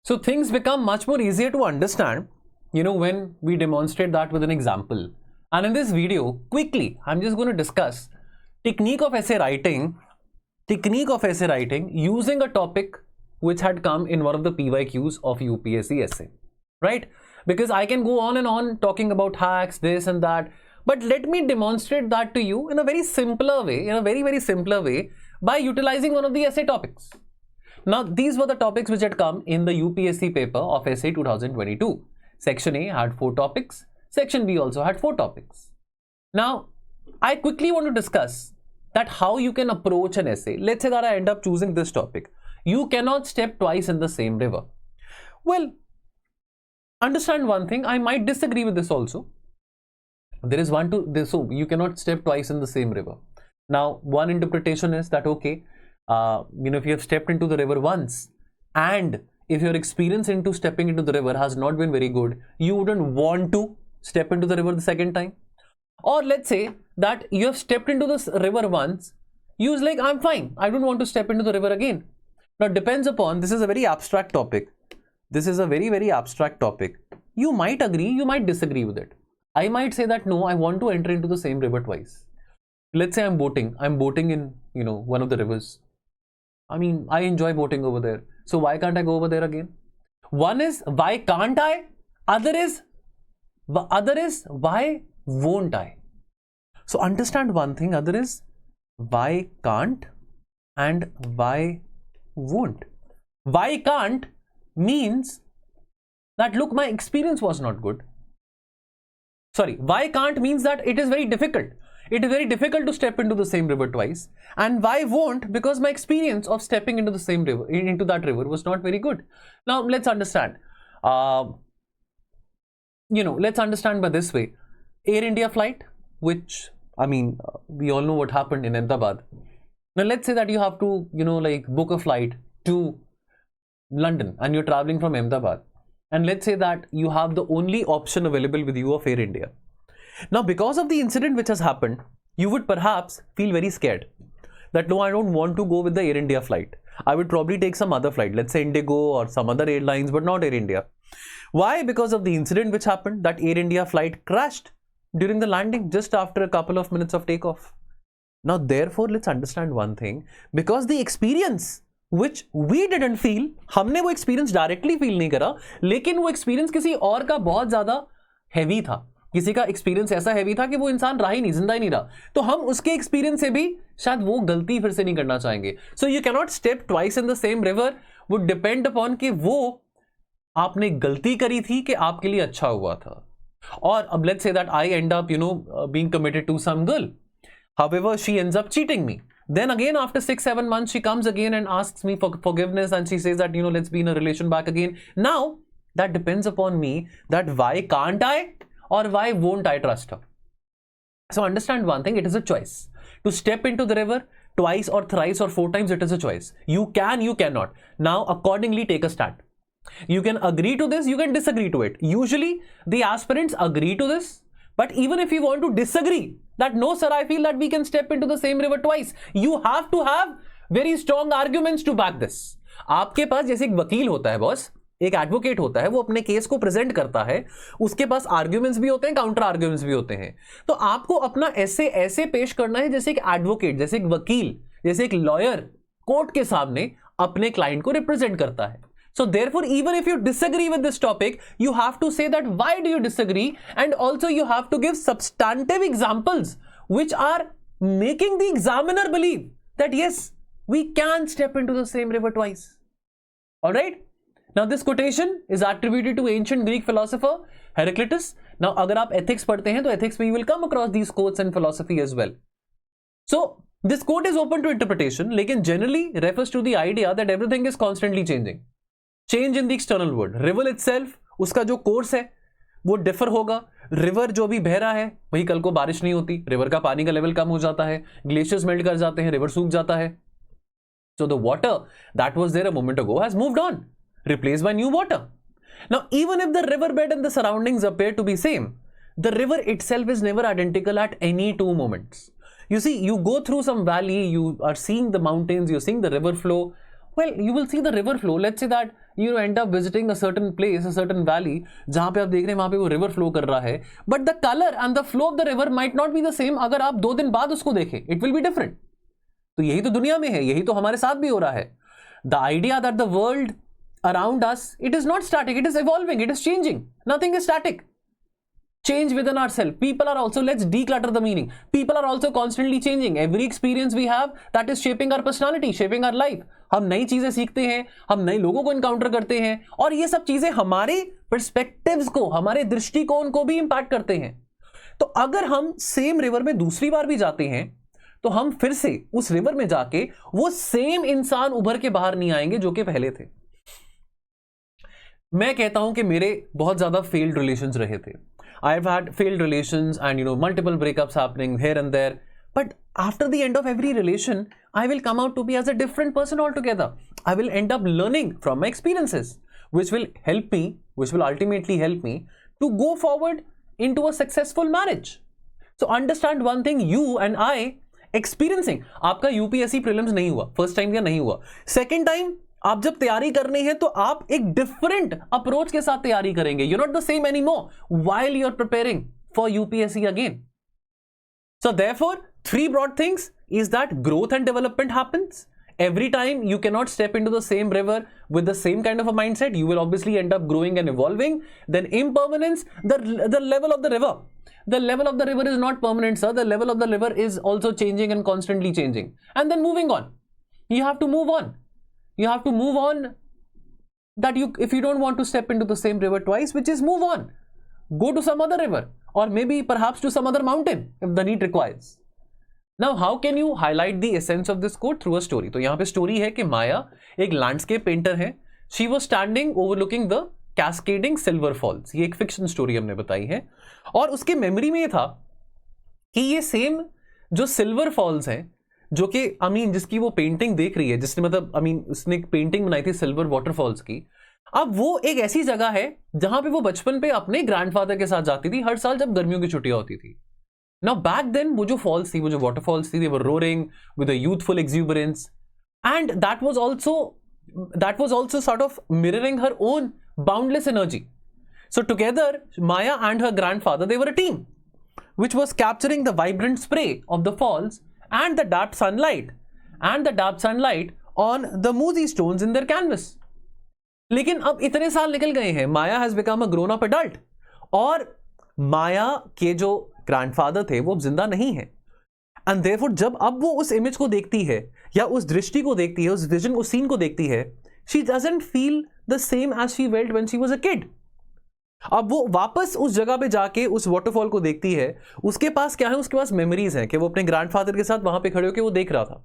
So things become much more easier to understand, when we demonstrate that with an example. And in this video, quickly, I'm just going to discuss technique of essay writing using a topic which had come in one of the PYQs of UPSC essay, right? Because I can go on and on talking about hacks, this and that, but let me demonstrate that to you in a very simpler way, very simpler way, by utilizing one of the essay topics. Now, these were the topics which had come in the UPSC paper of essay 2022. Section A had 4 topics. Section B also had 4 topics. Now, I quickly want to discuss that how you can approach an essay. Let's say that I end up choosing this topic. You cannot step twice in the same river. Well, understand one thing, I might disagree with this also. There is so you cannot step twice in the same river. Now, one interpretation is that, okay, if you have stepped into the river once, and if your experience into stepping into the river has not been very good, you wouldn't want to step into the river the second time. Or let's say that you have stepped into this river once, you was like, I'm fine, I don't want to step into the river again. Now, it depends upon, this is a very abstract topic. This is a very, very abstract topic. You might agree, you might disagree with it. I might say that, no, I want to enter into the same river twice. Let's say I'm boating in, one of the rivers. I mean, I enjoy boating over there. So why can't I go over there again? One is, why can't I? Other is, why won't I? So understand one thing, other is, why can't and why won't. Why can't means that, look, my experience was not good. Sorry, why can't means that it is very difficult. It is very difficult to step into the same river twice. And why won't? Because my experience of stepping into the same river, into that river, was not very good. Now, let's understand. Let's understand by this way. Air India flight, which, we all know what happened in Ahmedabad. Now, let's say that you have to, book a flight to London and you're traveling from Ahmedabad. And let's say that you have the only option available with you of Air India. Now, because of the incident which has happened, you would perhaps feel very scared that, no, I don't want to go with the Air India flight. I would probably take some other flight, let's say Indigo or some other airlines, but not Air India. Why? Because of the incident which happened, that Air India flight crashed during the landing just after a couple of minutes of takeoff. Now, therefore, let's understand one thing, because the experience which we didn't feel, हमने वो experience directly feel नहीं करा, लेकिन वो experience किसी और का बहुत ज़्यादा heavy था. किसी का एक्सपीरियंस ऐसा हैवी था कि वो इंसान रहा ही नहीं, जिंदा ही नहीं रहा, तो हम उसके एक्सपीरियंस से भी शायद वो गलती फिर से नहीं करना चाहेंगे. So you can not step twice in the same river. Would depend upon कि वो आपने गलती करी थी कि आपके लिए अच्छा हुआ था. और अब let's say that I end up being committed to some girl, however she ends up cheating me. Then again, after 6-7 months, she comes again and asks me for forgiveness, and she says that, let's be in a relation back again. Now, that depends upon me, that why can't I or why won't I trust her? So understand one thing, it is a choice. To step into the river twice or thrice or 4 times, it is a choice. You can, you cannot. Now, accordingly, take a stand. You can agree to this, you can disagree to it. Usually, the aspirants agree to this. But even if you want to disagree, that no sir, I feel that we can step into the same river twice, you have to have very strong arguments to back this. आपके पास जैसे एक वकील होता है boss, एक advocate होता है, वो अपने केस को प्रेजेंट करता है, उसके पास आर्ग्यूमेंट्स भी होते हैं, काउंटर आर्ग्यूमेंट्स भी होते हैं. तो आपको अपना ऐसे पेश करना है जैसे एक एडवोकेट, जैसे एक वकील, जैसे एक लॉयर कोर्ट के सामने अपने क्लाइंट को रिप्रेजेंट करता है. So therefore, even if you disagree with this topic, you have to say that why do you disagree, and also you have to give substantive examples which are making the examiner believe that yes, we can step into the same river twice. All right. Now this quotation is attributed to ancient Greek philosopher Heraclitus. Now अगर आप ethics पढ़ते हैं तो ethics में you will come across these quotes in philosophy as well. So this quote is open to interpretation, लेकिन generally refers to the idea that everything is constantly changing. Change in the external world. River itself, उसका जो course है वो differ होगा. River जो भी बह रहा है वही कल को बारिश नहीं होती, रिवर का पानी का लेवल कम हो जाता है, ग्लेशियर्स मेल्ट कर जाते हैं, रिवर सूख जाता है. So the water that was there a moment ago has moved on, replaced by new water. Now even if the river bed and the surroundings appear to be same, the river itself is never identical at any 2 moments. You see, you go through some valley, you are seeing the mountains, you're seeing the river flow. Well, you will see the river flow. Let's say that you know end up visiting a certain place, a certain valley, जहां पे आप देख रहे हैं वहां पे वो river flow कर रहा है, but the color and the flow of the river might not be the same अगर आप 2 दिन बाद उसको देखें, it will be different. तो यही तो दुनिया में है, यही तो हमारे साथ भी हो रहा है. The idea that the world around us, it is not static, it is evolving, it is changing. Nothing is static. Change within ourselves. People are also, let's declutter the meaning. People are also constantly changing. Every experience we have, that is shaping our personality, shaping our life. हम नई चीजें सीखते हैं, हम नए लोगों को encounter करते हैं, और ये सब चीजें हमारे पर्सपेक्टिव्स को, हमारे दृष्टिकोण को भी इंपैक्ट करते हैं. तो अगर हम सेम रिवर में दूसरी बार भी जाते हैं, तो हम फिर से उस रिवर में जाके वो सेम इंसान उभर के बाहर नहीं आएंगे जो कि पहले थे. मैं कहता हूं कि मेरे बहुत ज्यादा फेल्ड रिलेशंस रहे थे. I have had failed relations and multiple breakups happening here and there, but after the end of every relation I will come out to be as a different person altogether. I will end up learning from my experiences, which will help me, which will ultimately help me to go forward into a successful marriage. So understand one thing, you and I experiencing, आपका UPSC prelims नहीं हुआ first time या नहीं हुआ, second time आप जब तैयारी करनी है तो आप एक डिफरेंट अप्रोच के साथ तैयारी करेंगे. You not the same any more while you are preparing for UPSC again. So therefore 3 broad things is that growth and development happens. Every time you cannot step into the same river with the same kind of a mindset, you will obviously end up growing and evolving. Then impermanence, the level of the river. The level of the river is not permanent, sir. The level of the river is also changing and constantly changing. And then moving on. You have to move on. You have to move on, that if you don't want to step into the same river twice, which is move on. Go to some other river, or maybe perhaps to some other mountain if the need requires. Now, how can you highlight the essence of this quote? Through a story. तो यहाँ पे story है कि माया एक landscape painter है. She was standing overlooking the cascading silver falls. ये एक fiction story हमने बताई है, और उसके memory में ये था कि ये same जो silver falls हैं, जो कि जिसकी वो पेंटिंग देख रही है, जिसने उसने एक पेंटिंग बनाई थी सिल्वर वाटरफॉल्स की, अब वो एक ऐसी जगह है जहां पे वो बचपन पे अपने ग्रैंडफादर के साथ जाती थी हर साल जब गर्मियों की छुट्टियां होती थी. नाउ बैक देन वो जो फॉल्स थी, वो जो वाटरफॉल्स थी, they were roaring with a youthful exuberance, and that was also sort of mirroring her own boundless energy. So together Maya and her grandfather, they were a team which was capturing the vibrant spray of the falls and the dark sunlight on the moosey stones in their canvas. लेकिन अब इतने साल निकल गए हैं, माया has become a grown up adult, और माया के जो ग्रैंडफादर थे वो अब जिंदा नहीं है. एंड therefore जब अब वो उस इमेज को देखती है, या उस दृष्टि को देखती है, उस विजन, उस सीन को देखती है, she doesn't feel the same as she felt when she was a kid. अब वो वापस उस जगह पे जाके उस वाटरफॉल को देखती है, उसके पास क्या है, उसके पास मेमोरीज हैं कि वो अपने ग्रैंडफादर के साथ वहां पे खड़े होकर वो देख रहा था.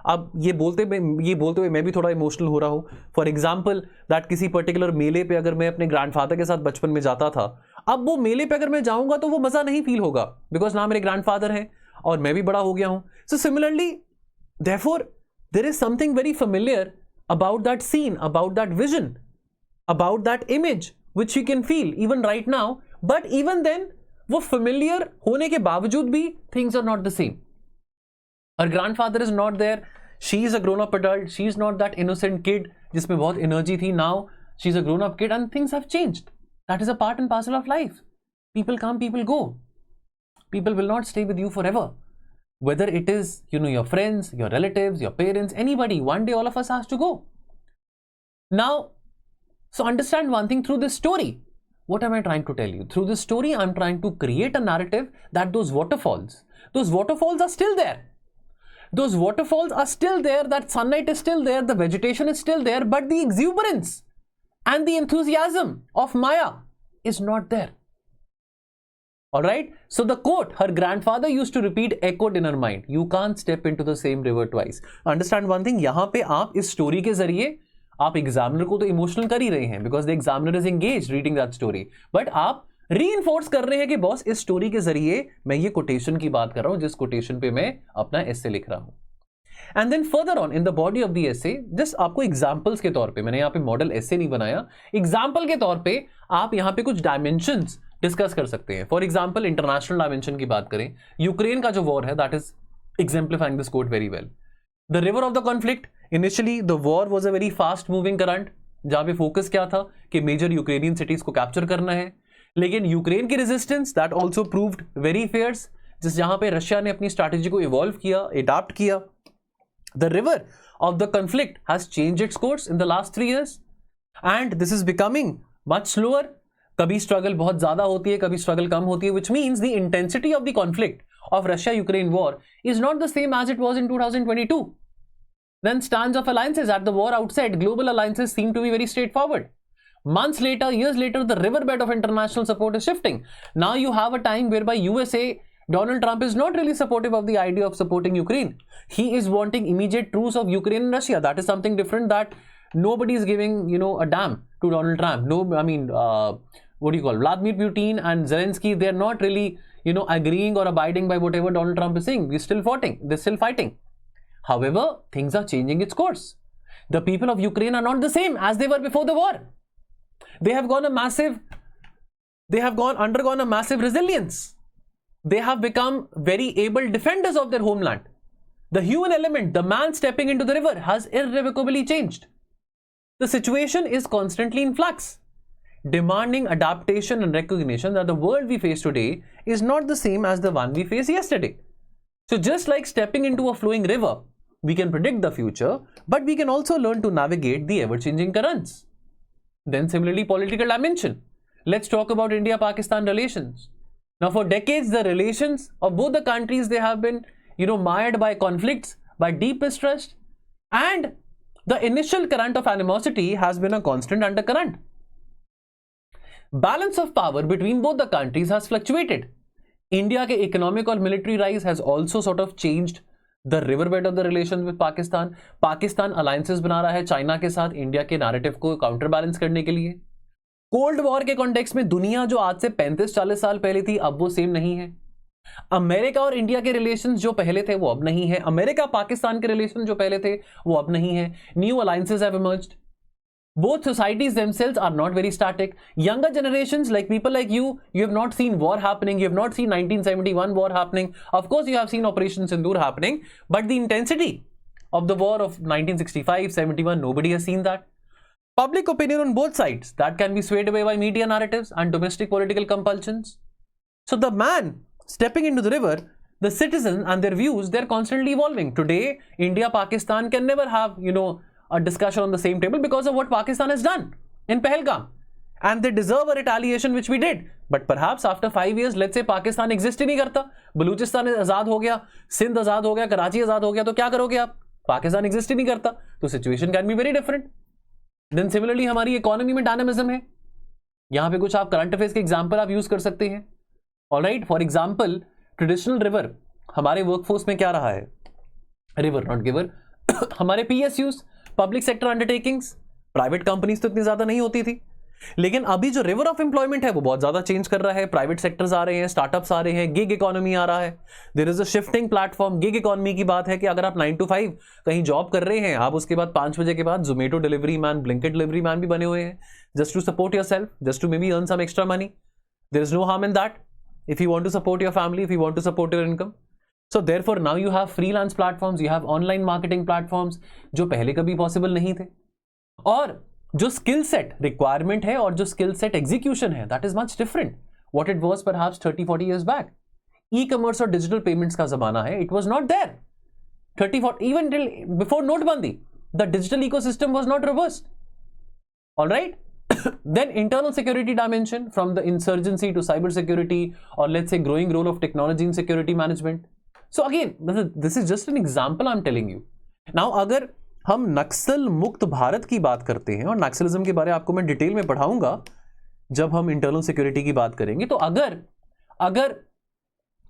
अब ये बोलते हुए मैं भी थोड़ा इमोशनल हो रहा हूं. फॉर एग्जाम्पल दैट किसी पर्टिकुलर मेले पे अगर मैं अपने ग्रैंडफादर के साथ बचपन में जाता था, अब वो मेले पे अगर मैं जाऊंगा तो वो मजा नहीं फील होगा, बिकॉज ना मेरे ग्रैंडफादर हैं और मैं भी बड़ा हो गया हूं. So similarly therefore there is something very familiar about that scene, about that vision, about that image which you can feel even right now, but even then वो familiar होने के बावजूद भी things are not the same. Her grandfather is not there, she is a grown up adult, she is not that innocent kid जिसमें बहुत energy थी. Now she is a grown up kid and things have changed. That is a part and parcel of life. People come, people go. People will not stay with you forever. Whether it is your friends, your relatives, your parents, anybody, one day all of us has to go. Now, so understand one thing through this story. What am I trying to tell you? Through this story, I'm trying to create a narrative that those waterfalls are still there. Those waterfalls are still there, that sunlight is still there, the vegetation is still there, but the exuberance and the enthusiasm of Maya is not there. Alright? So the quote her grandfather used to repeat echoed in her mind. You can't step into the same river twice. Understand one thing, यहाँ पे आप इस story के जरिए आप examiner को तो emotional कर ही रहे हैं, because the examiner is engaged reading that story, but आप रीइंफोर्स कर रहे हैं कि बॉस इस स्टोरी के जरिए मैं ये कोटेशन की बात कर रहा हूं, जिस कोटेशन पे मैं अपना एसे लिख रहा हूं. And then further on in the body of the essay, just आपको एग्जांपल्स के तौर पे, मैंने यहाँ पे मॉडल एसे नहीं बनाया, एग्जांपल के तौर पे आप यहाँ पे कुछ डायमेंशंस डिस्कस कर सकते हैं. फॉर एग्जांपल इंटरनेशनल डायमेंशन की बात करें, यूक्रेन का जो वॉर है, that is exemplifying this quote very well. The river of the conflict, initially the war was a very fast moving current, जहां पे फोकस क्या था कि मेजर यूक्रेनियन सिटीज को कैप्चर करना है, लेकिन यूक्रेन की resistance that also proved very fierce, जहां पे रशिया ने अपनी स्ट्रैटेजी को इवॉल्व किया, अडॉप्ट किया. The river of the conflict has changed its course in the last 3 years and this is becoming much slower. कभी स्ट्रगल बहुत ज्यादा होती है, कभी स्ट्रगल कम होती है, which means the intensity of the conflict of Russia-Ukraine war is not the same as it was in 2022. Then stance of alliances at the war outset, global alliances seem to be very straightforward. Months later, years later, the riverbed of international support is shifting. Now you have a time whereby USA, Donald Trump is not really supportive of the idea of supporting Ukraine. He is wanting immediate truce of Ukraine and Russia. That is something different that nobody is giving, a damn to Donald Trump. No, I mean, what do you call Vladimir Putin and Zelensky, they're not really agreeing or abiding by whatever Donald Trump is saying. They're still fighting. However, things are changing its course. The people of Ukraine are not the same as they were before the war. They have undergone a massive resilience. They have become very able defenders of their homeland. The human element, the man stepping into the river, has irrevocably changed. The situation is constantly in flux, demanding adaptation and recognition that the world we face today is not the same as the one we faced yesterday. So just like stepping into a flowing river, we can predict the future, but we can also learn to navigate the ever-changing currents. Then similarly, political dimension. Let's talk about India-Pakistan relations. Now for decades, the relations of both the countries, they have been, mired by conflicts, by deep mistrust, and the initial current of animosity has been a constant undercurrent. Balance of power between both the countries has fluctuated. India के economic और military rise has also sort of changed the riverbed of the relations with Pakistan. Pakistan alliances बना रहा है China के साथ India के narrative को counterbalance करने के लिए. कोल्ड वॉर के कॉन्टेक्स्ट में दुनिया जो आज से 35-40 साल पहले थी, अब वो सेम नहीं है. अमेरिका और इंडिया के रिलेशंस जो पहले थे वो अब नहीं है. अमेरिका पाकिस्तान के रिलेशन जो पहले थे वो अब नहीं है. New alliances have emerged. Both societies themselves are not very static. Younger generations, like people like you have not seen war happening. You have not seen 1971 war happening. Of course, you have seen Operation Sindoor happening, but the intensity of the war of 1965, 71, nobody has seen that. Public opinion on both sides, that can be swayed away by media narratives and domestic political compulsions. So the man stepping into the river, the citizens and their views, they're constantly evolving. Today, India, Pakistan can never have, a discussion on the same table because of what Pakistan has done in Pahalgam, and they deserve a retaliation which we did. But perhaps after 5 years, let's say Pakistan exist ही नहीं करता, बलूचिस्तान आजाद हो गया, सिंध आजाद हो गया, कराची आजाद हो गया, तो क्या करोगे आप? पाकिस्तान exist ही नहीं करता, तो situation can be very different. Then similarly हमारी इकोनॉमी में डायनामिज्म है. यहाँ पे कुछ आप करंट अफेयर्स के एग्जाम्पल आप यूज कर सकते हैं. Alright, for example traditional river हमारे वर्कफोर्स में क्या रहा है? River not giver. हमारे PSUs, public sector undertakings, private companies तो इतनी ज्यादा नहीं होती थी, लेकिन अभी जो रिवर ऑफ एम्प्लॉयमेंट है वो बहुत ज्यादा चेंज कर रहा है. प्राइवेट सेक्टर्स आ रहे हैं, स्टार्टअप्स आ रहे हैं, गिग इकोनॉमी आ रहा है. There is a shifting platform. Gig economy की बात है कि अगर आप 9 to 5 कहीं जॉब कर रहे हैं, आप उसके बाद 5 बजे के बाद Zomato delivery man, Blinkit delivery man भी बने हुए हैं, just to support yourself, just to maybe earn some extra money. There is no harm in that if you want to support your family, if you want to support your income. So therefore now you have freelance platforms, you have online marketing platforms जो पहले कभी possible नहीं थे. और जो skill set requirement है और जो skill set execution है, that is much different what it was perhaps 30-40 years back. E-commerce और digital payments का ज़माना है, it was not there 30-40 even till before notebandi. The digital ecosystem was not robust. All right. Then internal security dimension, from the insurgency to cyber security, or let's say growing role of technology in security management. So again, this is just an example I'm telling you. Now अगर हम नक्सल मुक्त भारत की बात करते हैं, और नक्सलिज्म के बारे में आपको मैं डिटेल में पढ़ाऊंगा जब हम इंटरनल सिक्योरिटी की बात करेंगे, तो अगर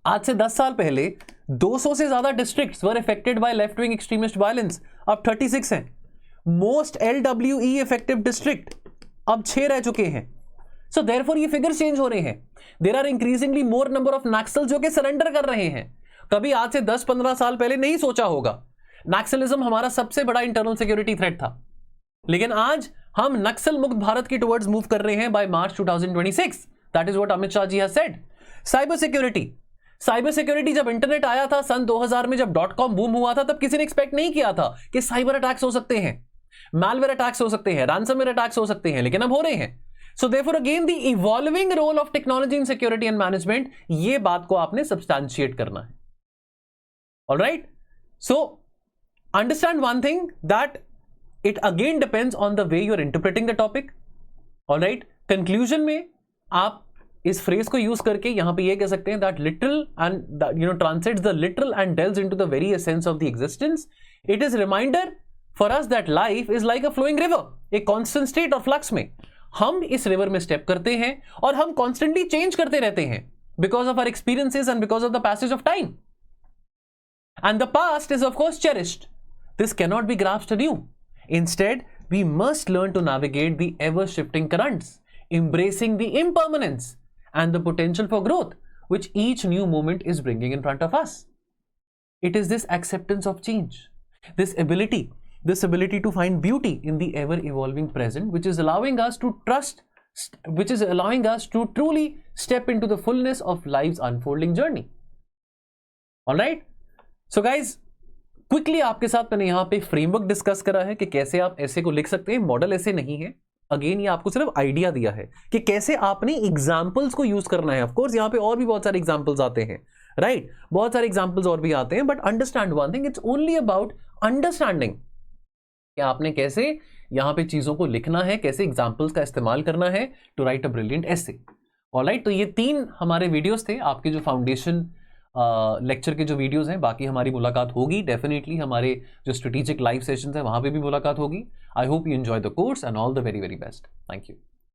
आज से 10 साल पहले 200 से ज्यादा districts were affected by left wing extremist violence, अब 36 हैं. मोस्ट LWE इफेक्टिव डिस्ट्रिक्ट अब 6 रह चुके हैं. सो देयरफॉर ये फिगर चेंज हो रहे हैं. There are increasingly more number of Naxal जो कि सरेंडर कर रहे हैं. कभी आज से 10-15 साल पहले नहीं सोचा होगा. नक्सलिज्म हमारा सबसे बड़ा इंटरनल सिक्योरिटी थ्रेट था, लेकिन आज हम नक्सल मुक्त भारत की टुवर्ड्स मूव कर रहे हैं by March 2026. That is what Amit Shah ji has said. Cyber security जब इंटरनेट आया था सन 2000 में, जब .com बूम हुआ था, तब किसी ने एक्सपेक्ट नहीं किया था कि साइबर अटैक्स हो सकते हैं. malware attacks हो सकते हैं, ransomware attacks हो सकते हैं, लेकिन अब हो रहे हैं. So therefore again the evolving role of technology in security and management, ये बात को आपने substantiate करना है. Alright? So understand one thing, that it again depends on the way you're interpreting the topic. Alright? Conclusion में आप इस phrase को use करके यहाँ पे ये कह सकते हैं that literal and that, you know, translates the literal and delves into the very essence of the existence. It is a reminder for us that life is like a flowing river, a constant state of flux में हम इस river में step करते हैं और हम constantly change करते रहते हैं because of our experiences and because of the passage of time. And the past is of course cherished. This cannot be grasped anew. Instead, we must learn to navigate the ever-shifting currents, embracing the impermanence and the potential for growth which each new moment is bringing in front of us. It is this acceptance of change, this ability to find beauty in the ever-evolving present, which is allowing us to trust, which is allowing us to truly step into the fullness of life's unfolding journey. All right? So guys, quickly आपके साथ मैंने यहाँ पे framework discuss करा है कि कैसे आप ऐसे को लिख सकते हैं. मॉडल ऐसे नहीं है. अगेन ये आपको सिर्फ आइडिया दिया है कि कैसे आपने एग्जांपल्स को यूज करना है. ऑफ कोर्स यहाँ पे और भी बहुत सारे एग्जांपल्स आते हैं, राइट? बहुत सारे एग्जांपल्स और भी आते हैं, but understand one thing, it's only about understanding कि आपने कैसे यहाँ पे चीजों को लिखना है, कैसे एग्जाम्पल्स का इस्तेमाल करना है to write a brilliant essay. Alright, तो ये 3 हमारे वीडियोस थे आपके जो फाउंडेशन लेक्चर के जो वीडियोस हैं. बाकी हमारी मुलाकात होगी डेफिनेटली, हमारे जो स्ट्रेटेजिक लाइव सेशंस हैं वहां पे भी मुलाकात होगी. I hope you enjoy the course and all the very very best. Thank you.